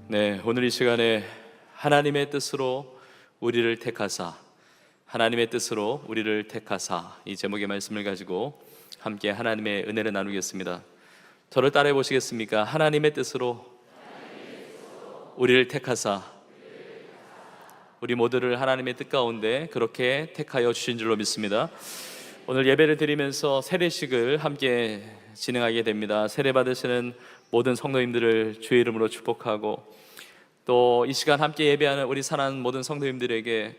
네, 오늘 이 시간에 하나님의 뜻으로 우리를 택하사, 하나님의 뜻으로 우리를 택하사, 이 제목의 말씀을 가지고 함께 하나님의 은혜를 나누겠습니다. 저를 따라해 보시겠습니까? 하나님의 뜻으로 우리를 택하사. 우리 모두를 하나님의 뜻 가운데 그렇게 택하여 주신 줄로 믿습니다. 오늘 예배를 드리면서 세례식을 함께 진행하게 됩니다. 세례 받으시는 모든 성도님들을 주의 이름으로 축복하고, 또 이 시간 함께 예배하는 우리 사랑하는 모든 성도님들에게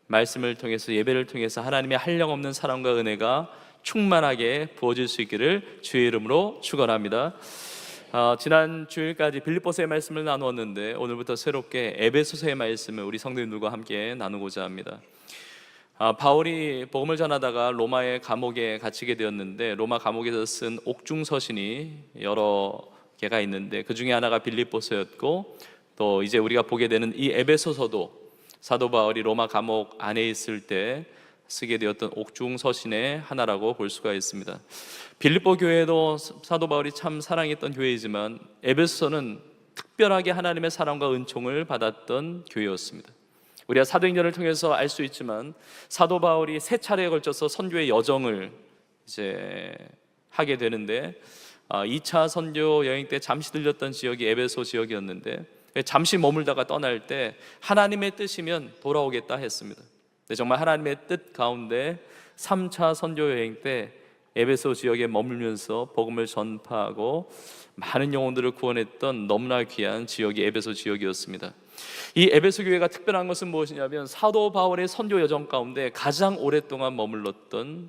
말씀을 통해서, 예배를 통해서 하나님의 한량없는 사랑과 은혜가 충만하게 부어질 수 있기를 주의 이름으로 축원합니다. 지난 주일까지 빌립보서의 말씀을 나누었는데, 오늘부터 새롭게 에베소서의 말씀을 우리 성도님들과 함께 나누고자 합니다. 바울이 복음을 전하다가 로마의 감옥에 갇히게 되었는데, 로마 감옥에서 쓴 옥중서신이 여러 개가 있는데 그 중에 하나가 빌립보서였고, 또 이제 우리가 보게 되는 이 에베소서도 사도 바울이 로마 감옥 안에 있을 때 쓰게 되었던 옥중서신의 하나라고 볼 수가 있습니다. 빌립보 교회도 사도 바울이 참 사랑했던 교회이지만, 에베소서는 특별하게 하나님의 사랑과 은총을 받았던 교회였습니다. 우리가 사도행전을 통해서 알 수 있지만, 사도 바울이 세 차례에 걸쳐서 선교의 여정을 이제 하게 되는데, 2차 선교 여행 때 잠시 들렸던 지역이 에베소 지역이었는데, 잠시 머물다가 떠날 때 하나님의 뜻이면 돌아오겠다 했습니다. 근데 정말 하나님의 뜻 가운데 3차 선교 여행 때 에베소 지역에 머물면서 복음을 전파하고 많은 영혼들을 구원했던 너무나 귀한 지역이 에베소 지역이었습니다. 이 에베소 교회가 특별한 것은 무엇이냐면, 사도 바울의 선교 여정 가운데 가장 오랫동안 머물렀던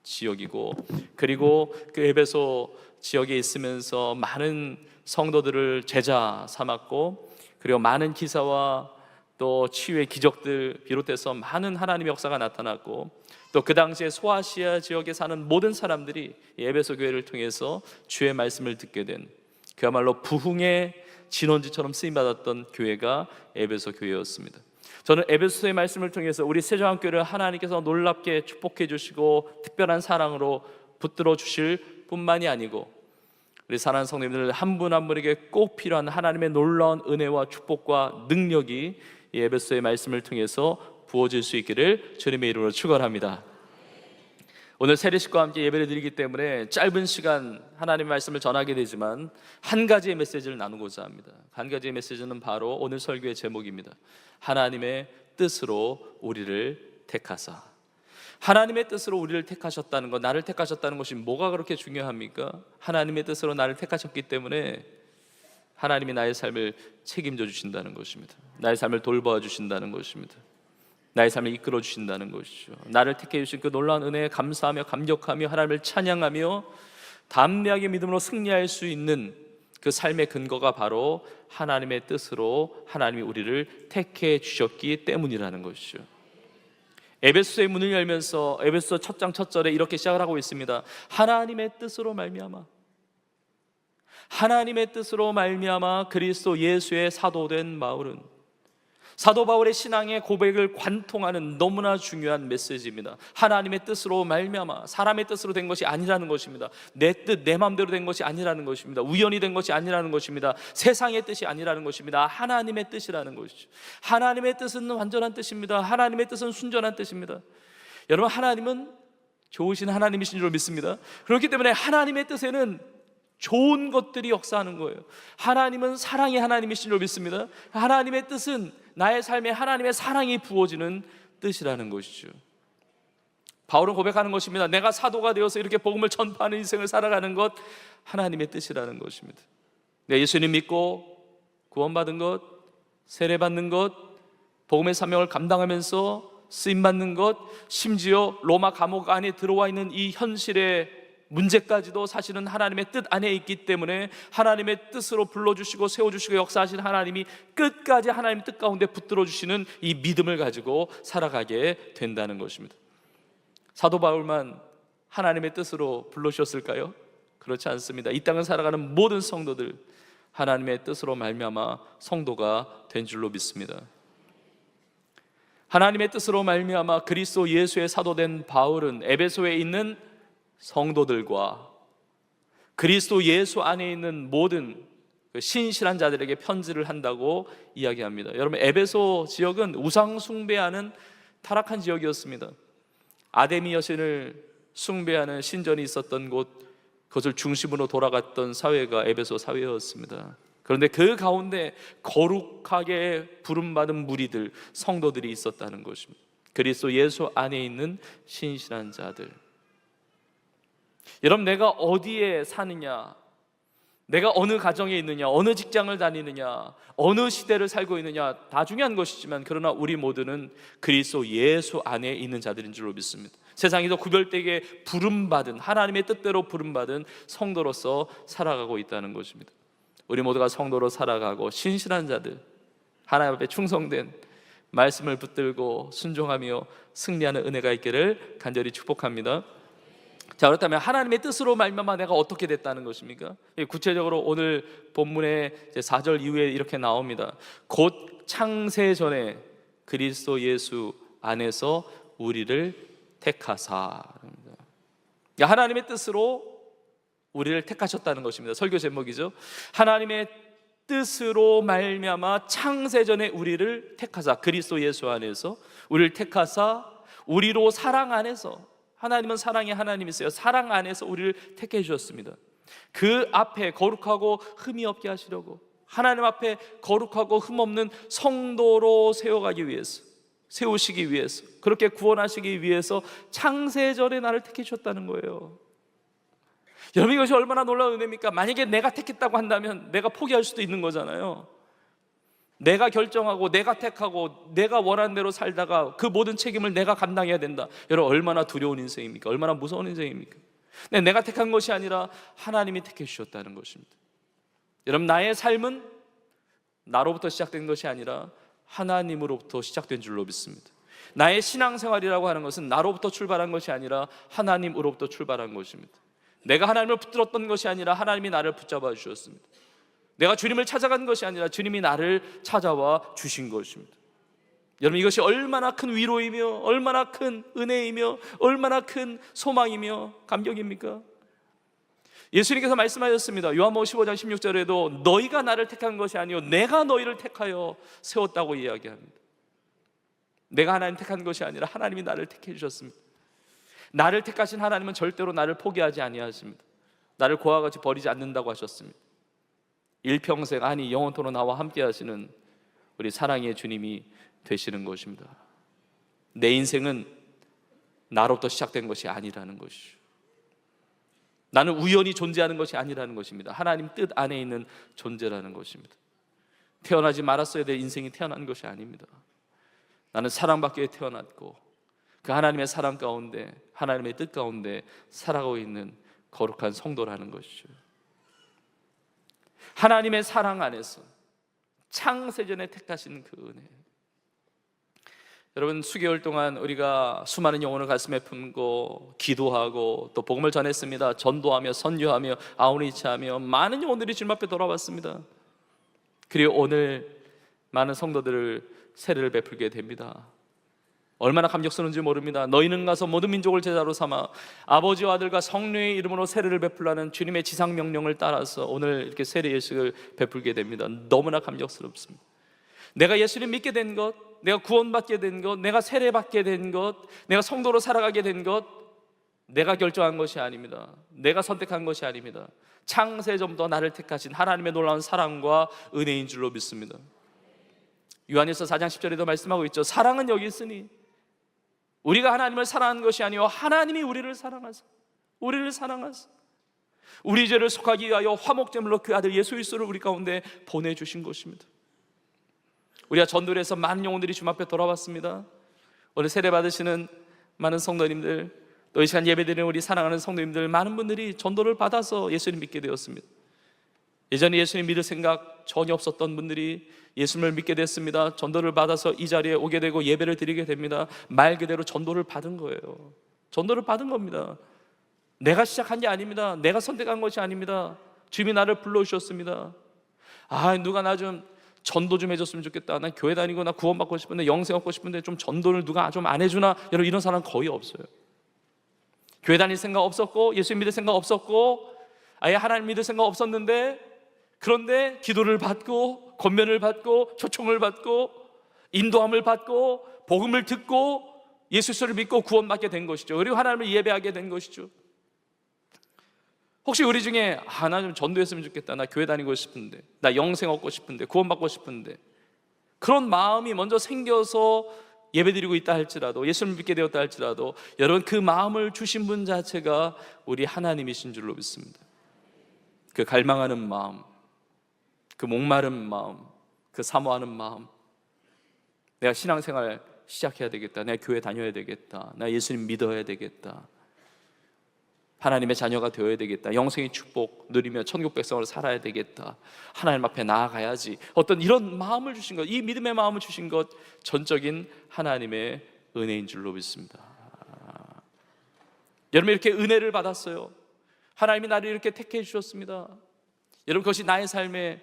지역이고, 그리고 그 에베소 지역에 있으면서 많은 성도들을 제자 삼았고, 그리고 많은 기사와 또 치유의 기적들 비롯해서 많은 하나님의 역사가 나타났고, 또 그 당시에 소아시아 지역에 사는 모든 사람들이 에베소 교회를 통해서 주의 말씀을 듣게 된, 그야말로 부흥의 진원지처럼 쓰임받았던 교회가 에베소 교회였습니다. 저는 에베소의 말씀을 통해서 우리 세종교회를 하나님께서 놀랍게 축복해 주시고 특별한 사랑으로 붙들어 주실 뿐만이 아니고, 우리 사랑하는 성도님들 한 분 한 분에게 꼭 필요한 하나님의 놀라운 은혜와 축복과 능력이 이 에베소의 말씀을 통해서 부어질 수 있기를 주님의 이름으로 축원합니다. 오늘 세례식과 함께 예배를 드리기 때문에 짧은 시간 하나님의 말씀을 전하게 되지만, 한 가지의 메시지를 나누고자 합니다. 한 가지의 메시지는 바로 오늘 설교의 제목입니다. 하나님의 뜻으로 우리를 택하사. 하나님의 뜻으로 우리를 택하셨다는 것, 나를 택하셨다는 것이 뭐가 그렇게 중요합니까? 하나님의 뜻으로 나를 택하셨기 때문에 하나님이 나의 삶을 책임져 주신다는 것입니다. 나의 삶을 돌보아 주신다는 것입니다. 나의 삶을 이끌어 주신다는 것이죠. 나를 택해 주신 그 놀라운 은혜에 감사하며 감격하며 하나님을 찬양하며 담대하게 믿음으로 승리할 수 있는 그 삶의 근거가 바로 하나님의 뜻으로 하나님이 우리를 택해 주셨기 때문이라는 것이죠. 에베소의 문을 열면서 에베소 첫 장 첫 절에 이렇게 시작을 하고 있습니다. 하나님의 뜻으로 말미암아, 하나님의 뜻으로 말미암아 그리스도 예수의 사도된 바울은, 사도 바울의 신앙의 고백을 관통하는 너무나 중요한 메시지입니다. 하나님의 뜻으로 말미암아, 사람의 뜻으로 된 것이 아니라는 것입니다. 내 뜻, 내 마음대로 된 것이 아니라는 것입니다. 우연히 된 것이 아니라는 것입니다. 세상의 뜻이 아니라는 것입니다. 하나님의 뜻이라는 것이죠. 하나님의 뜻은 완전한 뜻입니다. 하나님의 뜻은 순전한 뜻입니다. 여러분, 하나님은 좋으신 하나님이신 줄 믿습니다. 그렇기 때문에 하나님의 뜻에는 좋은 것들이 역사하는 거예요. 하나님은 사랑의 하나님이신 줄 믿습니다. 하나님의 뜻은 나의 삶에 하나님의 사랑이 부어지는 뜻이라는 것이죠. 바울은 고백하는 것입니다. 내가 사도가 되어서 이렇게 복음을 전파하는 인생을 살아가는 것, 하나님의 뜻이라는 것입니다. 내가 예수님 믿고 구원받은 것, 세례받는 것, 복음의 사명을 감당하면서 쓰임받는 것, 심지어 로마 감옥 안에 들어와 있는 이 현실의 문제까지도 사실은 하나님의 뜻 안에 있기 때문에, 하나님의 뜻으로 불러주시고 세워주시고 역사하신 하나님이 끝까지 하나님의 뜻 가운데 붙들어 주시는 이 믿음을 가지고 살아가게 된다는 것입니다. 사도 바울만 하나님의 뜻으로 불러주셨을까요? 그렇지 않습니다. 이 땅을 살아가는 모든 성도들 하나님의 뜻으로 말미암아 성도가 된 줄로 믿습니다. 하나님의 뜻으로 말미암아 그리스도 예수의 사도된 바울은 에베소에 있는 성도들과 그리스도 예수 안에 있는 모든 그 신실한 자들에게 편지를 한다고 이야기합니다. 여러분, 에베소 지역은 우상 숭배하는 타락한 지역이었습니다. 아데미 여신을 숭배하는 신전이 있었던 곳, 그것을 중심으로 돌아갔던 사회가 에베소 사회였습니다. 그런데 그 가운데 거룩하게 부름받은 무리들, 성도들이 있었다는 것입니다. 그리스도 예수 안에 있는 신실한 자들. 여러분, 내가 어디에 사느냐, 내가 어느 가정에 있느냐, 어느 직장을 다니느냐, 어느 시대를 살고 있느냐, 다 중요한 것이지만 그러나 우리 모두는 그리스도 예수 안에 있는 자들인 줄로 믿습니다. 세상에서 구별되게 부름받은, 하나님의 뜻대로 부름받은 성도로서 살아가고 있다는 것입니다. 우리 모두가 성도로 살아가고 신실한 자들, 하나님 앞에 충성된 말씀을 붙들고 순종하며 승리하는 은혜가 있기를 간절히 축복합니다. 자, 그렇다면 하나님의 뜻으로 말미암아 내가 어떻게 됐다는 것입니까? 구체적으로 오늘 본문의 4절 이후에 이렇게 나옵니다. 곧 창세 전에 그리스도 예수 안에서 우리를 택하사. 하나님의 뜻으로 우리를 택하셨다는 것입니다. 설교 제목이죠. 하나님의 뜻으로 말미암아 창세 전에 우리를 택하사, 그리스도 예수 안에서 우리를 택하사, 우리로 사랑 안에서, 하나님은 사랑의 하나님이세요. 사랑 안에서 우리를 택해 주셨습니다. 그 앞에 거룩하고 흠이 없게 하시려고, 하나님 앞에 거룩하고 흠 없는 성도로 세워가기 위해서, 세우시기 위해서, 그렇게 구원하시기 위해서 창세전에 나를 택해 주셨다는 거예요. 여러분, 이것이 얼마나 놀라운 은혜입니까? 만약에 내가 택했다고 한다면 내가 포기할 수도 있는 거잖아요. 내가 결정하고 내가 택하고 내가 원하는 대로 살다가 그 모든 책임을 내가 감당해야 된다. 여러분, 얼마나 두려운 인생입니까? 얼마나 무서운 인생입니까? 내가 택한 것이 아니라 하나님이 택해 주셨다는 것입니다. 여러분, 나의 삶은 나로부터 시작된 것이 아니라 하나님으로부터 시작된 줄로 믿습니다. 나의 신앙생활이라고 하는 것은 나로부터 출발한 것이 아니라 하나님으로부터 출발한 것입니다. 내가 하나님을 붙들었던 것이 아니라 하나님이 나를 붙잡아 주셨습니다. 내가 주님을 찾아간 것이 아니라 주님이 나를 찾아와 주신 것입니다. 여러분, 이것이 얼마나 큰 위로이며 얼마나 큰 은혜이며 얼마나 큰 소망이며 감격입니까? 예수님께서 말씀하셨습니다. 요한복음 15장 16절에도 너희가 나를 택한 것이 아니요 내가 너희를 택하여 세웠다고 이야기합니다. 내가 하나님 택한 것이 아니라 하나님이 나를 택해 주셨습니다. 나를 택하신 하나님은 절대로 나를 포기하지 아니하십니다. 나를 고와 같이 버리지 않는다고 하셨습니다. 일평생, 아니 영원토록 나와 함께 하시는 우리 사랑의 주님이 되시는 것입니다. 내 인생은 나로부터 시작된 것이 아니라는 것이죠. 나는 우연히 존재하는 것이 아니라는 것입니다. 하나님 뜻 안에 있는 존재라는 것입니다. 태어나지 말았어야 될 인생이 태어난 것이 아닙니다. 나는 사랑받기에 태어났고 그 하나님의 사랑 가운데, 하나님의 뜻 가운데 살아가고 있는 거룩한 성도라는 것이죠. 하나님의 사랑 안에서 창세전에 택하신 그 은혜. 여러분, 수개월 동안 우리가 수많은 영혼을 가슴에 품고 기도하고 또 복음을 전했습니다. 전도하며 선교하며 아우리치하며 많은 영혼들이 주님 앞에 돌아왔습니다. 그리고 오늘 많은 성도들을 세례를 베풀게 됩니다. 얼마나 감격스러운지 모릅니다. 너희는 가서 모든 민족을 제자로 삼아 아버지와 아들과 성령의 이름으로 세례를 베풀라는 주님의 지상 명령을 따라서 오늘 이렇게 세례 예식을 베풀게 됩니다. 너무나 감격스럽습니다. 내가 예수를 믿게 된 것, 내가 구원받게 된 것, 내가 세례받게 된 것, 내가 성도로 살아가게 된 것, 내가 결정한 것이 아닙니다. 내가 선택한 것이 아닙니다. 창세전부터 나를 택하신 하나님의 놀라운 사랑과 은혜인 줄로 믿습니다. 요한일서 4장 10절에도 말씀하고 있죠. 사랑은 여기 있으니 우리가 하나님을 사랑하는 것이 아니요 하나님이 우리를 사랑하사 우리 죄를 속하기 위하여 화목제물로 그 아들 예수 그리스도를 우리 가운데 보내주신 것입니다. 우리가 전도를 해서 많은 영혼들이 주님 앞에 돌아왔습니다. 오늘 세례 받으시는 많은 성도님들, 또 이 시간 예배드리는 우리 사랑하는 성도님들, 많은 분들이 전도를 받아서 예수님 믿게 되었습니다. 예전에 예수님 믿을 생각 전혀 없었던 분들이 예수님을 믿게 됐습니다. 전도를 받아서 이 자리에 오게 되고 예배를 드리게 됩니다. 말 그대로 전도를 받은 거예요. 전도를 받은 겁니다. 내가 시작한 게 아닙니다. 내가 선택한 것이 아닙니다. 주님이 나를 불러주셨습니다. 누가 나 좀 전도 좀 해줬으면 좋겠다. 난 교회 다니고 나 구원받고 싶은데, 영생 얻고 싶은데 좀 전도를 누가 좀 안 해주나? 여러분, 이런 사람 거의 없어요. 교회 다닐 생각 없었고 예수 믿을 생각 없었고 아예 하나님 믿을 생각 없었는데 그런데 기도를 받고 권면을 받고 초청을 받고 인도함을 받고 복음을 듣고 예수를 믿고 구원받게 된 것이죠. 그리고 하나님을 예배하게 된 것이죠. 혹시 우리 중에 나 좀 전도했으면 좋겠다, 나 교회 다니고 싶은데, 나 영생 얻고 싶은데, 구원받고 싶은데, 그런 마음이 먼저 생겨서 예배드리고 있다 할지라도, 예수를 믿게 되었다 할지라도, 여러분 그 마음을 주신 분 자체가 우리 하나님이신 줄로 믿습니다. 그 갈망하는 마음, 그 목마른 마음, 그 사모하는 마음, 내가 신앙생활 시작해야 되겠다, 내가 교회 다녀야 되겠다, 나 예수님 믿어야 되겠다, 하나님의 자녀가 되어야 되겠다, 영생의 축복 누리며 천국 백성으로 살아야 되겠다, 하나님 앞에 나아가야지, 어떤 이런 마음을 주신 것, 이 믿음의 마음을 주신 것, 전적인 하나님의 은혜인 줄로 믿습니다. 여러분 이렇게 은혜를 받았어요. 하나님이 나를 이렇게 택해 주셨습니다. 여러분 그것이 나의 삶에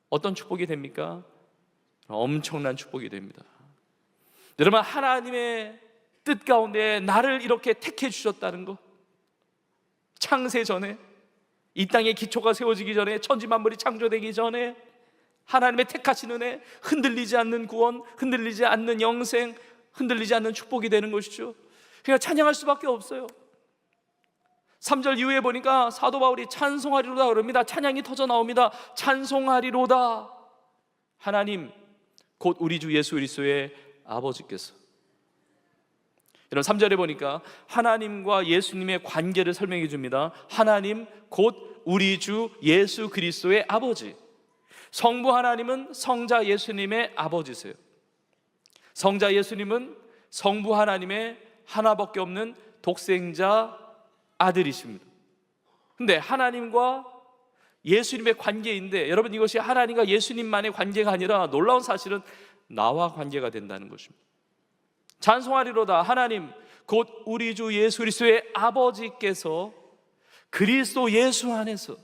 어떤 축복이 됩니까? 엄청난 축복이 됩니다. 여러분 하나님의 뜻 가운데 나를 이렇게 택해 주셨다는 것, 창세 전에, 이 땅의 기초가 세워지기 전에, 천지만물이 창조되기 전에 하나님의 택하신 은혜, 흔들리지 않는 구원, 흔들리지 않는 영생, 흔들리지 않는 축복이 되는 것이죠. 그러니까 찬양할 수밖에 없어요. 3절 이후에 보니까 사도 바울이 찬송하리로다 그럽니다. 찬양이 터져 나옵니다. 찬송하리로다. 하나님 곧 우리 주 예수 그리스도의 아버지께서, 여러분 3절에 보니까 하나님과 예수님의 관계를 설명해 줍니다. 하나님 곧 우리 주 예수 그리스도의 아버지. 성부 하나님은 성자 예수님의 아버지세요. 성자 예수님은 성부 하나님의 하나밖에 없는 독생자 아들이십니다. 근데 하나님과 예수님의 관계인데, 여러분 이것이 하나님과 예수님만의 관계가 아니라 놀라운 사실은 나와 관계가 된다는 것입니다. 찬송하리로다. 하나님 곧 우리 주 예수 그리스도의 아버지께서 그리스도 예수 안에서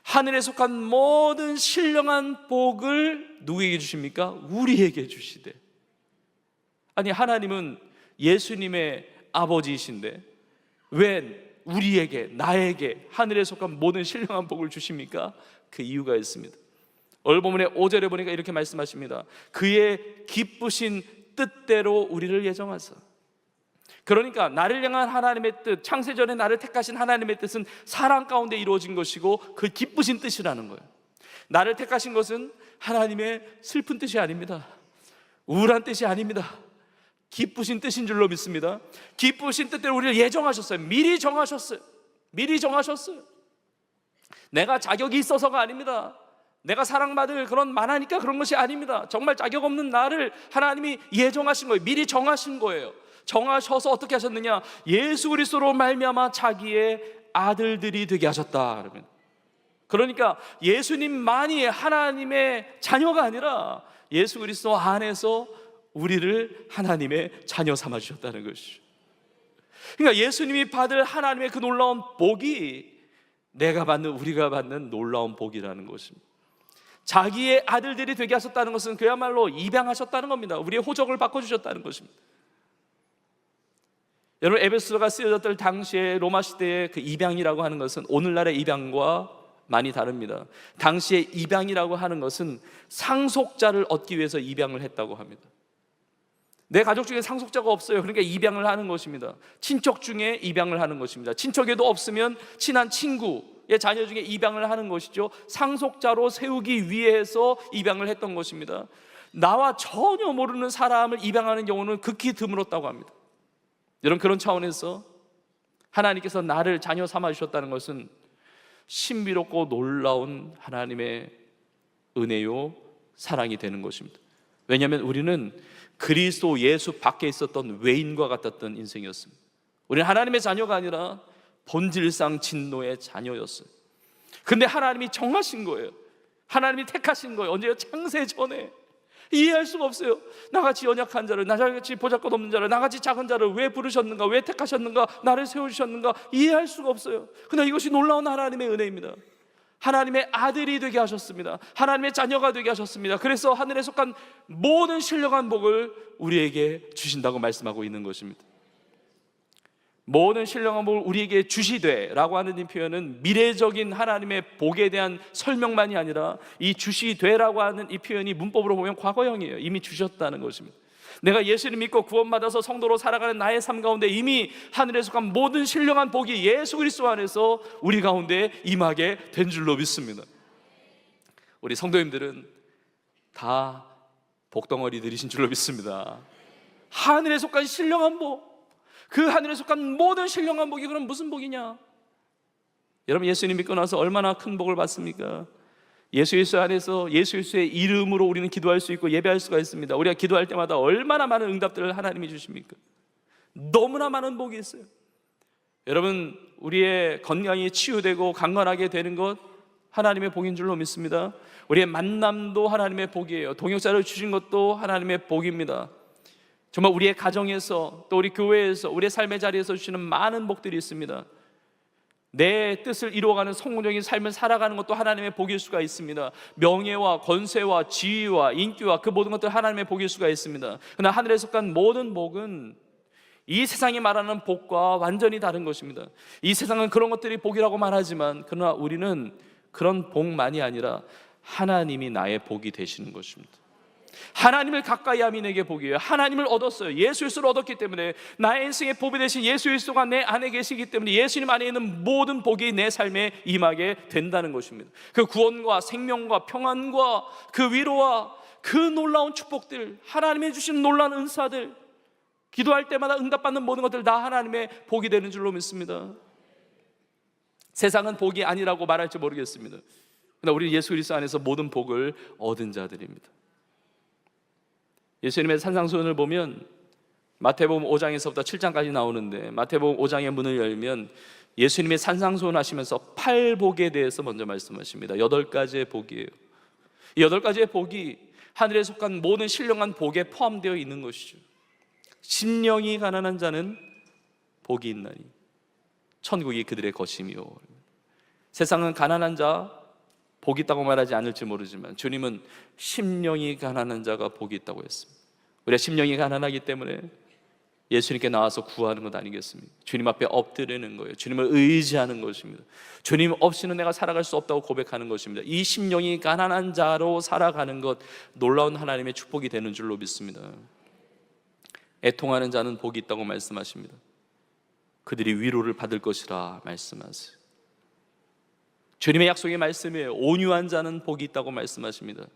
하늘에 속한 모든 신령한 복을 누구에게 주십니까? 우리에게 주시되. 아니 하나님은 예수님의 아버지이신데 왜 우리에게, 나에게 하늘에 속한 모든 신령한 복을 주십니까? 그 이유가 있습니다. 오늘 본문의 5절에 보니까 이렇게 말씀하십니다. 그의 기쁘신 뜻대로 우리를 예정하사. 그러니까 나를 향한 하나님의 뜻, 창세전에 나를 택하신 하나님의 뜻은 사랑 가운데 이루어진 것이고 그 기쁘신 뜻이라는 거예요. 나를 택하신 것은 하나님의 슬픈 뜻이 아닙니다. 우울한 뜻이 아닙니다. 기쁘신 뜻인 줄로 믿습니다. 기쁘신 뜻대로 우리를 예정하셨어요. 미리 정하셨어요. 미리 정하셨어요. 내가 자격이 있어서가 아닙니다. 내가 사랑받을 그런 만하니까 그런 것이 아닙니다. 정말 자격 없는 나를 하나님이 예정하신 거예요. 미리 정하신 거예요. 정하셔서 어떻게 하셨느냐? 예수 그리스도로 말미암아 자기의 아들들이 되게 하셨다. 그러니까 예수님만이 하나님의 자녀가 아니라 예수 그리스도 안에서 우리를 하나님의 자녀 삼아 주셨다는 것이죠. 그러니까 예수님이 받을 하나님의 그 놀라운 복이 내가 받는, 우리가 받는 놀라운 복이라는 것입니다. 자기의 아들들이 되게 하셨다는 것은 그야말로 입양하셨다는 겁니다. 우리의 호적을 바꿔주셨다는 것입니다. 여러분 에베소가 쓰여졌던 당시에 로마 시대의 그 입양이라고 하는 것은 오늘날의 입양과 많이 다릅니다. 당시에 입양이라고 하는 것은 상속자를 얻기 위해서 입양을 했다고 합니다. 내 가족 중에 상속자가 없어요. 그러니까 입양을 하는 것입니다. 친척 중에 입양을 하는 것입니다. 친척에도 없으면 친한 친구의 자녀 중에 입양을 하는 것이죠. 상속자로 세우기 위해서 입양을 했던 것입니다. 나와 전혀 모르는 사람을 입양하는 경우는 극히 드물었다고 합니다. 여러분 그런 차원에서 하나님께서 나를 자녀 삼아 주셨다는 것은 신비롭고 놀라운 하나님의 은혜요 사랑이 되는 것입니다. 왜냐하면 우리는 그리스도 예수 밖에 있었던 외인과 같았던 인생이었습니다. 우리는 하나님의 자녀가 아니라 본질상 진노의 자녀였어요. 근데 하나님이 정하신 거예요. 하나님이 택하신 거예요. 언제요? 창세 전에. 이해할 수가 없어요. 나같이 연약한 자를, 나같이 보잘것없는 자를, 나같이 작은 자를 왜 부르셨는가, 왜 택하셨는가, 나를 세우셨는가 이해할 수가 없어요. 근데 이것이 놀라운 하나님의 은혜입니다. 하나님의 아들이 되게 하셨습니다. 하나님의 자녀가 되게 하셨습니다. 그래서 하늘에 속한 모든 신령한 복을 우리에게 주신다고 말씀하고 있는 것입니다. 모든 신령한 복을 우리에게 주시되라고 하는 이 표현은 미래적인 하나님의 복에 대한 설명만이 아니라 이 주시되라고 하는 이 표현이 문법으로 보면 과거형이에요. 이미 주셨다는 것입니다. 내가 예수를 믿고 구원받아서 성도로 살아가는 나의 삶 가운데 이미 하늘에 속한 모든 신령한 복이 예수 그리스도 안에서 우리 가운데 임하게 된 줄로 믿습니다. 우리 성도님들은 다 복덩어리들이신 줄로 믿습니다. 하늘에 속한 신령한 복, 그 하늘에 속한 모든 신령한 복이 그럼 무슨 복이냐? 여러분, 예수님 믿고 나서 얼마나 큰 복을 받습니까? 예수 그리스도 안에서 예수 그리스도의 이름으로 우리는 기도할 수 있고 예배할 수가 있습니다. 우리가 기도할 때마다 얼마나 많은 응답들을 하나님이 주십니까? 너무나 많은 복이 있어요. 여러분, 우리의 건강이 치유되고 강건하게 되는 것 하나님의 복인 줄로 믿습니다. 우리의 만남도 하나님의 복이에요. 동역자를 주신 것도 하나님의 복입니다. 정말 우리의 가정에서 또 우리 교회에서 우리의 삶의 자리에서 주시는 많은 복들이 있습니다. 내 뜻을 이루어가는 성공적인 삶을 살아가는 것도 하나님의 복일 수가 있습니다. 명예와 권세와 지위와 인기와 그 모든 것들 하나님의 복일 수가 있습니다. 그러나 하늘에 속한 모든 복은 이 세상이 말하는 복과 완전히 다른 것입니다. 이 세상은 그런 것들이 복이라고 말하지만 그러나 우리는 그런 복만이 아니라 하나님이 나의 복이 되시는 것입니다. 하나님을 가까이 함이 내게 복이에요. 하나님을 얻었어요. 예수 그리스도를 얻었기 때문에 나의 인생의 복이 되신 예수 그리스도가 내 안에 계시기 때문에 예수님 안에 있는 모든 복이 내 삶에 임하게 된다는 것입니다. 그 구원과 생명과 평안과 그 위로와 그 놀라운 축복들, 하나님이 주신 놀라운 은사들, 기도할 때마다 응답받는 모든 것들 다 하나님의 복이 되는 줄로 믿습니다. 세상은 복이 아니라고 말할지 모르겠습니다. 그러나 우리 예수 그리스도 안에서 모든 복을 얻은 자들입니다. 예수님의 산상수훈을 보면 마태복음 5장에서부터 7장까지 나오는데 마태복음 5장의 문을 열면 예수님의 산상수훈 하시면서 8복에 대해서 먼저 말씀하십니다. 8가지의 복이에요. 이 8가지의 복이 하늘에 속한 모든 신령한 복에 포함되어 있는 것이죠. 심령이 가난한 자는 복이 있나니 천국이 그들의 것이며. 세상은 가난한 자 복이 있다고 말하지 않을지 모르지만 주님은 심령이 가난한 자가 복이 있다고 했습니다. 우리가 심령이 가난하기 때문에 예수님께 나와서 구하는 것 아니겠습니까? 주님 앞에 엎드리는 거예요. 주님을 의지하는 것입니다. 주님 없이는 내가 살아갈 수 없다고 고백하는 것입니다. 이 심령이 가난한 자로 살아가는 것 놀라운 하나님의 축복이 되는 줄로 믿습니다. 애통하는 자는 복이 있다고 말씀하십니다. 그들이 위로를 받을 것이라 말씀하세요. 주님의 약속의 말씀이에요. 온유한 자는 복이 있다고 말씀하십니다.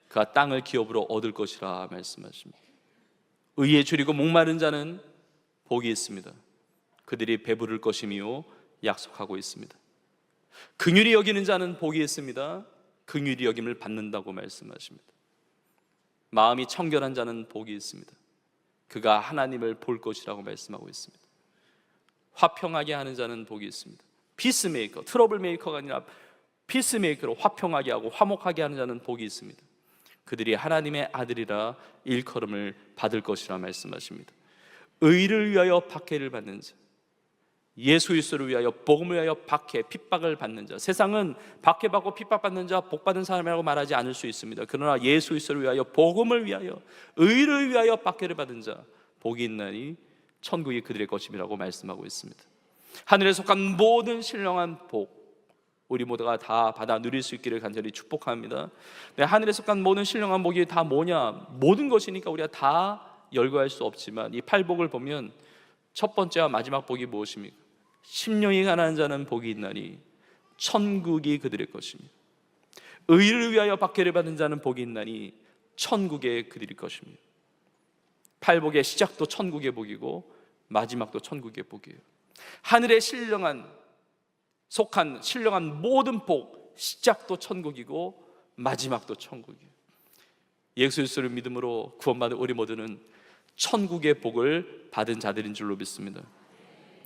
그가 땅을 기업으로 얻을 것이라 말씀하십니다. 의에 줄이고 목마른 자는 복이 있습니다. 그들이 배부를 것이며 약속하고 있습니다. 긍휼히 여기는 자는 복이 있습니다. 긍휼히 여김을 받는다고 말씀하십니다. 마음이 청결한 자는 복이 있습니다. 그가 하나님을 볼 것이라고 말씀하고 있습니다. 화평하게 하는 자는 복이 있습니다. 피스메이커, 트러블 메이커가 아니라 피스메이커로 화평하게 하고 화목하게 하는 자는 복이 있습니다. 그들이 하나님의 아들이라 일컬음을 받을 것이라 말씀하십니다. 의를 위하여 박해를 받는 자, 예수 그리스도를 위하여 복음을 위하여 박해, 핍박을 받는 자. 세상은 박해받고 핍박받는 자, 복받은 사람이라고 말하지 않을 수 있습니다. 그러나 예수 그리스도를 위하여 복음을 위하여 의를 위하여 박해를 받은 자 복이 있나니 천국이 그들의 것임이라고 말씀하고 있습니다. 하늘에 속한 모든 신령한 복 우리 모두가 다 받아 누릴 수 있기를 간절히 축복합니다. 네, 하늘에 속한 모든 신령한 복이 다 뭐냐? 모든 것이니까 우리가 다 열거할 수 없지만 이 8복을 보면 첫 번째와 마지막 복이 무엇입니까? 심령이 가난한 자는 복이 있나니 천국이 그들의 것입니다. 의를 위하여 박해를 받은 자는 복이 있나니 천국의 그들의 것입니다. 8복의 시작도 천국의 복이고 마지막도 천국의 복이에요. 하늘의 속한 신령한 모든 복 시작도 천국이고 마지막도 천국이에요. 예수 그리스도를 믿음으로 구원받은 우리 모두는 천국의 복을 받은 자들인 줄로 믿습니다.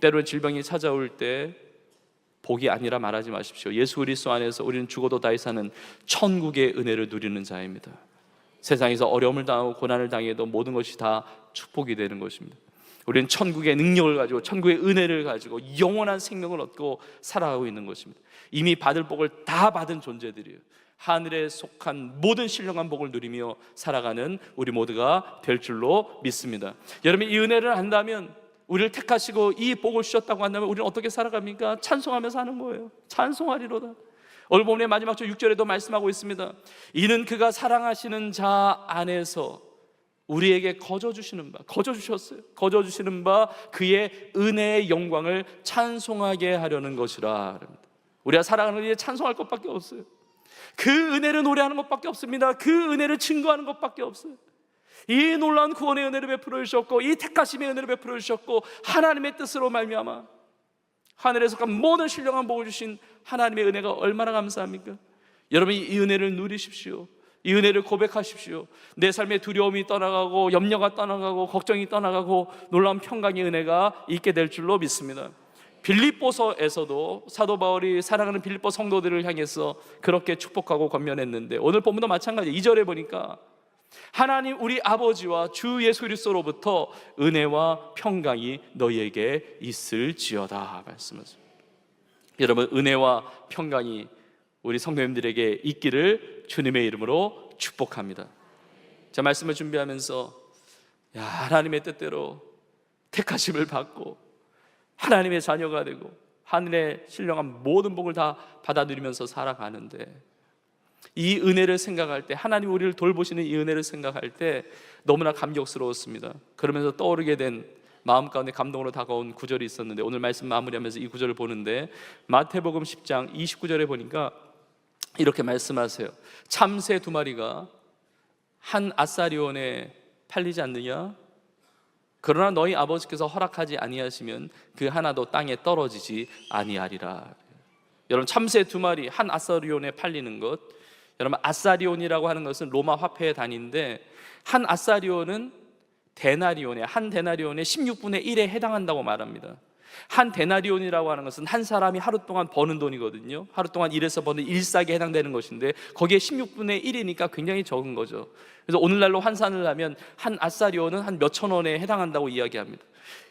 때로는 질병이 찾아올 때 복이 아니라 말하지 마십시오. 예수 그리스도 안에서 우리는 죽어도 다시 사는 천국의 은혜를 누리는 자입니다. 세상에서 어려움을 당하고 고난을 당해도 모든 것이 다 축복이 되는 것입니다. 우리는 천국의 능력을 가지고 천국의 은혜를 가지고 영원한 생명을 얻고 살아가고 있는 것입니다. 이미 받을 복을 다 받은 존재들이에요. 하늘에 속한 모든 신령한 복을 누리며 살아가는 우리 모두가 될 줄로 믿습니다. 여러분, 이 은혜를 안다면 우리를 택하시고 이 복을 주셨다고 한다면 우리는 어떻게 살아갑니까? 찬송하며 사는 거예요. 찬송하리로다. 오늘 본문의 마지막 절 6절에도 말씀하고 있습니다. 이는 그가 사랑하시는 자 안에서 우리에게 거저 주시는 바, 거저 주셨어요. 거저 주시는 바 그의 은혜의 영광을 찬송하게 하려는 것이라. 우리가 사랑하는 이에 찬송할 것밖에 없어요. 그 은혜를 노래하는 것밖에 없습니다. 그 은혜를 증거하는 것밖에 없어요. 이 놀라운 구원의 은혜를 베풀어 주셨고, 이 택하심의 은혜를 베풀어 주셨고, 하나님의 뜻으로 말미암아 하늘에서 모든 신령한 복을 주신 하나님의 은혜가 얼마나 감사합니까? 여러분, 이 은혜를 누리십시오. 이 은혜를 고백하십시오. 내 삶의 두려움이 떠나가고, 염려가 떠나가고, 걱정이 떠나가고, 놀라운 평강의 은혜가 있게 될 줄로 믿습니다. 빌립보서에서도 사도 바울이 사랑하는 빌립보 성도들을 향해서 그렇게 축복하고 권면했는데, 오늘 본문도 마찬가지예요. 2절에 보니까 하나님 우리 아버지와 주 예수 그리스도로부터 은혜와 평강이 너희에게 있을지어다 말씀하십니다. 여러분, 은혜와 평강이 우리 성도님들에게 있기를 주님의 이름으로 축복합니다. 자, 말씀을 준비하면서 하나님의 뜻대로 택하심을 받고 하나님의 자녀가 되고 하늘의 신령한 모든 복을 다 받아 누리면서 살아가는데, 이 은혜를 생각할 때, 하나님 우리를 돌보시는 이 은혜를 생각할 때 너무나 감격스러웠습니다. 그러면서 떠오르게 된 마음 가운데 감동으로 다가온 구절이 있었는데, 오늘 말씀 마무리하면서 이 구절을 보는데, 마태복음 10장 29절에 보니까 이렇게 말씀하세요. 참새 2마리가 한 아사리온에 팔리지 않느냐? 그러나 너희 아버지께서 허락하지 아니하시면 그 하나도 땅에 떨어지지 아니하리라. 여러분, 참새 2마리 한 아사리온에 팔리는 것, 여러분, 아사리온이라고 하는 것은 로마 화폐의 단위인데, 한 아사리온은 한 데나리온의 16분의 1에 해당한다고 말합니다. 한 데나리온이라고 하는 것은 한 사람이 하루 동안 버는 돈이거든요. 하루 동안 일해서 버는 일삭에 해당되는 것인데, 거기에 16분의 1이니까 굉장히 적은 거죠. 그래서 오늘날로 환산을 하면 한 아사리온은 한 몇천 원에 해당한다고 이야기합니다.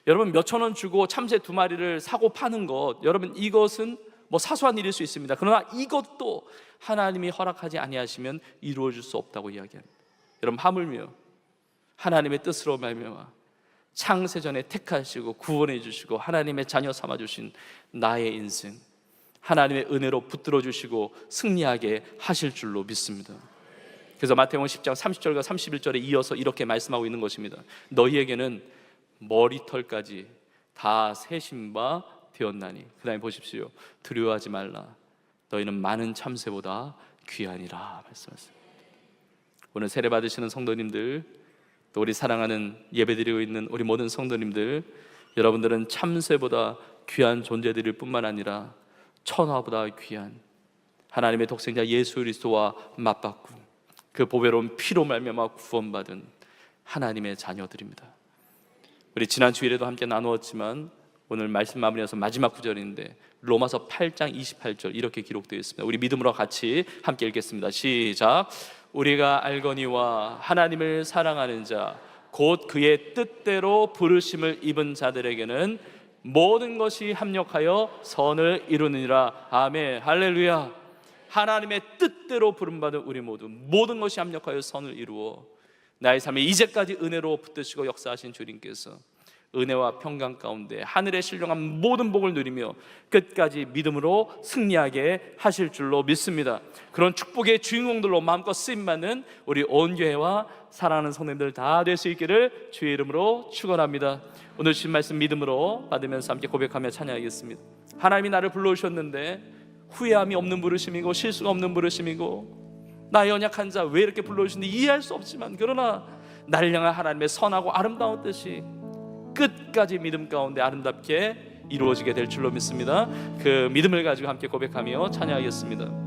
여러분, 몇천 원 주고 참새 2마리를 사고 파는 것, 여러분, 이것은 사소한 일일 수 있습니다. 그러나 이것도 하나님이 허락하지 아니하시면 이루어질 수 없다고 이야기합니다. 여러분, 하물며 하나님의 뜻으로 말미암아 창세전에 택하시고 구원해 주시고 하나님의 자녀 삼아 주신 나의 인생, 하나님의 은혜로 붙들어 주시고 승리하게 하실 줄로 믿습니다. 그래서 마태복음 10장 30절과 31절에 이어서 이렇게 말씀하고 있는 것입니다. 너희에게는 머리털까지 다 세신 바 되었나니, 그 다음에 보십시오. 두려워하지 말라. 너희는 많은 참새보다 귀하니라 말씀하셨습니다. 오늘 세례 받으시는 성도님들, 또 우리 사랑하는 예배드리고 있는 우리 모든 성도님들, 여러분들은 참새보다 귀한 존재들일 뿐만 아니라 천하보다 귀한 하나님의 독생자 예수 그리스도와 맞받고 그 보배로운 피로 말미암아 구원받은 하나님의 자녀들입니다. 우리 지난 주일에도 함께 나누었지만 오늘 말씀 마무리해서 마지막 구절인데, 로마서 8장 28절 이렇게 기록되어 있습니다. 우리 믿음으로 같이 함께 읽겠습니다. 시작. 우리가 알거니와 하나님을 사랑하는 자 곧 그의 뜻대로 부르심을 입은 자들에게는 모든 것이 합력하여 선을 이루느니라. 아멘. 할렐루야. 하나님의 뜻대로 부름받은 우리 모든 것이 합력하여 선을 이루어 나의 삶에 이제까지 은혜로 붙드시고 역사하신 주님께서 은혜와 평강 가운데 하늘의 신령한 모든 복을 누리며 끝까지 믿음으로 승리하게 하실 줄로 믿습니다. 그런 축복의 주인공들로 마음껏 쓰임받는 우리 온 교회와 사랑하는 성도님들 다 될 수 있기를 주의 이름으로 축원합니다. 오늘 주신 말씀 믿음으로 받으면서 함께 고백하며 찬양하겠습니다. 하나님이 나를 불러오셨는데 후회함이 없는 부르심이고 실수가 없는 부르심이고 나의 연약한 자 왜 이렇게 불러오셨는지 이해할 수 없지만, 그러나 나를 향한 하나님의 선하고 아름다운 뜻이 끝까지 믿음 가운데 아름답게 이루어지게 될 줄로 믿습니다. 그 믿음을 가지고 함께 고백하며 찬양하겠습니다.